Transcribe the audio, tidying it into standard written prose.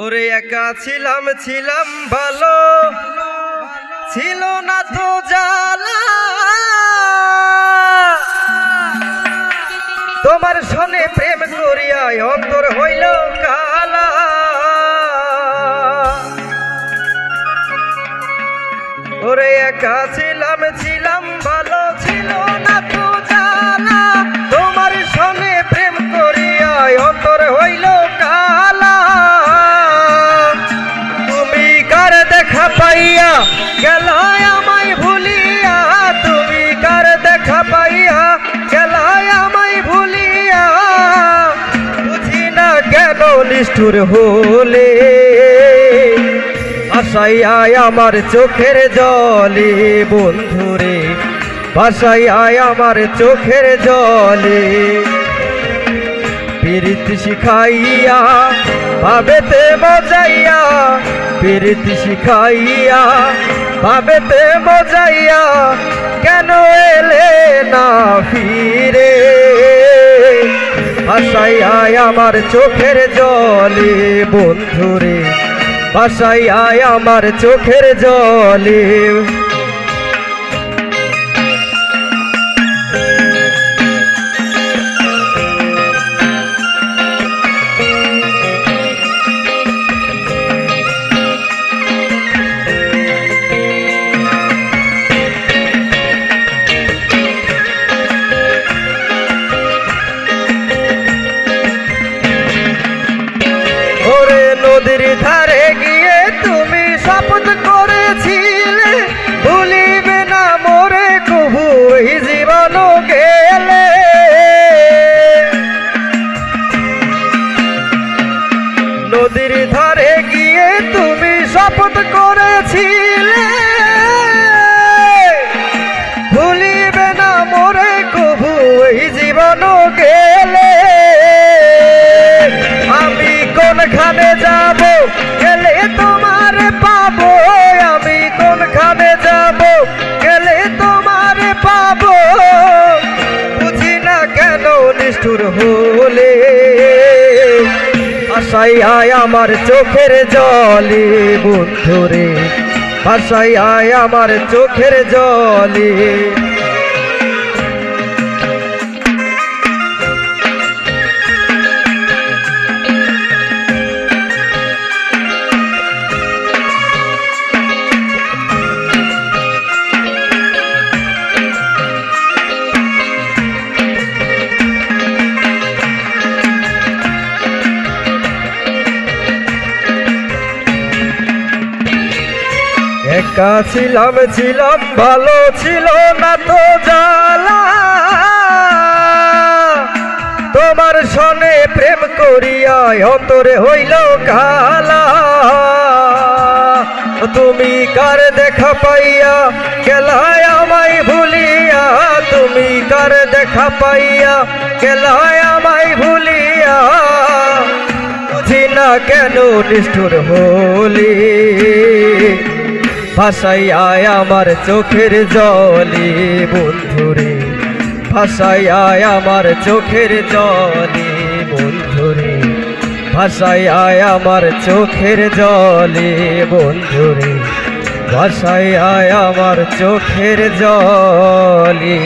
ওরে একা ছিলাম ছিলাম ভালো, ছিল না তো জ্বালা। তোমার সনে প্রেম করিয়া অন্তর হইল কালা। ওরে একা ছিলাম ছিলাম ভালো, ছিল না তো জ্বালা। তোমার সনে প্রেম করিয়া অন্তর হইল কালা। তুমি কার দেখা পাইয়া গেলায় আমায় ভুলিয়া, তুমি কার দেখা পাইয়া গেলায় আমায় ভুলিয়া। বুঝি না কেন নিষ্ঠুর হলে, ভাসাইয়ায় আমার চোখের জলে বন্ধুরে, ভাসাইয়ায় আমার চোখের জলে। প্রীতি শিখাইয়া ভাবেতে মজাইয়া, প্রীতি শিখাইয়া ভাবেতে মজাইয়া। কেন এলে না ফিরে, ভাসাইয়ায় আমার চোখের জলে বন্ধুরে, ভাসাইয়ায় আমার চোখের জলে। নদীর ধারে গিয়ে তুমি শপথ করেছিলে, ভুলিবে না মোরে কবু এই জীবন গেলে। নদীর ধারে গিয়ে তুমি শপথ করেছিলে, ভুলিবে না মোরে কবু এই জীবন গেলে। আমি কোনখানে যাব গেলে তোমার পাবো, আমি কোনখানে যাব গেলে তোমার পাবো। বুঝি না কেন নিষ্ঠুর হলে, ভাসাইয়ায় আমার চোখের জলে বন্ধুরে, ভাসাইয়ায় আমার চোখের জলে। একা ছিলাম ছিলাম ভালো, ছিল না তো জ্বালা। তোমার সনে প্রেম করিয়া অন্তরে হইল কালা। তুমি কার দেখা পাইয়া গেলায় আমায় ভুলিয়া, তুমি কার দেখা পাইয়া গেলায় আমায় ভুলিয়া। বুঝি না কেন নিষ্ঠুর হলি, ভাসাইয়ায় আমার চোখের জলে বন্ধুরে, ভাসাইয়ায় আমার চোখের জলে বন্ধুরে, ভাসাইয়ায় আমার চোখের জলে বন্ধুরে, ভাসাইয়ায় আমার চোখের জলে।